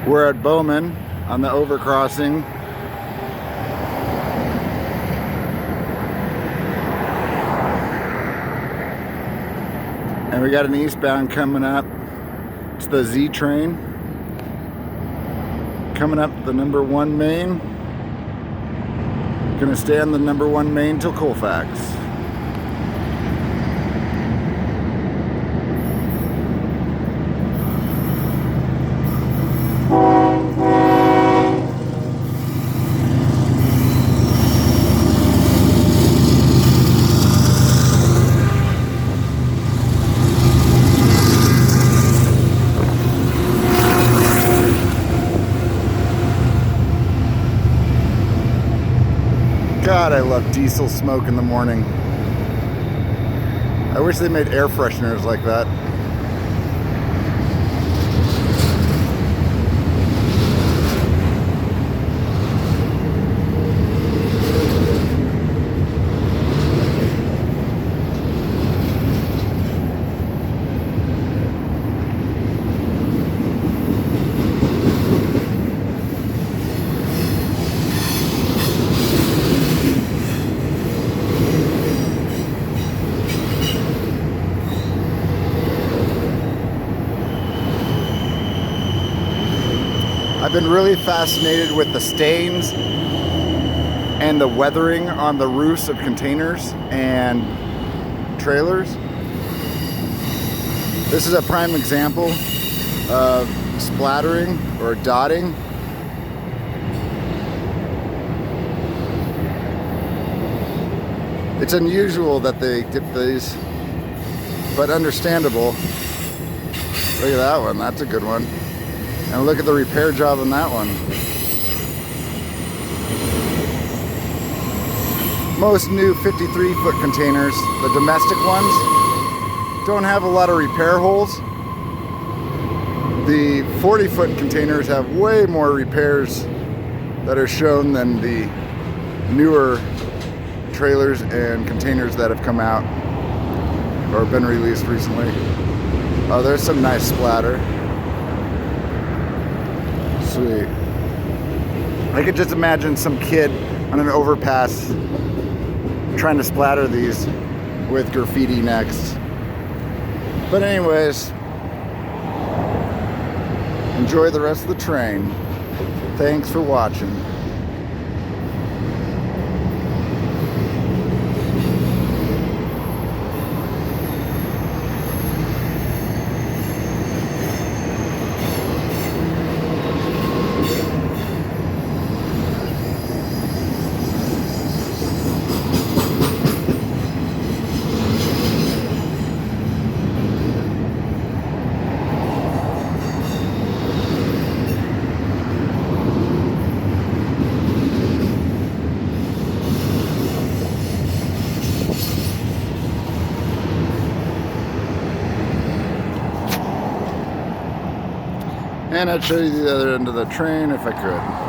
We're at Bowman on the overcrossing. And we got an eastbound coming up. It's the Z train. Coming up the number 1 main. Gonna stay on the number 1 main till Colfax. God, I love diesel smoke in the morning. I wish they made air fresheners like that. I've been really fascinated with the stains and the weathering on the roofs of containers and trailers. This is a prime example of splattering or dotting. It's unusual that they dip these, but understandable. Look at that one, that's a good one. And look at the repair job on that one. Most new 53-foot containers, the domestic ones, don't have a lot of repair holes. The 40-foot containers have way more repairs that are shown than the newer trailers and containers that have come out or been released recently. Oh, there's some nice splatter. Sweet. I could just imagine some kid on an overpass trying to splatter these with graffiti next. But anyways, enjoy the rest of the train. Thanks for watching. And I'd show you the other end of the train if I could.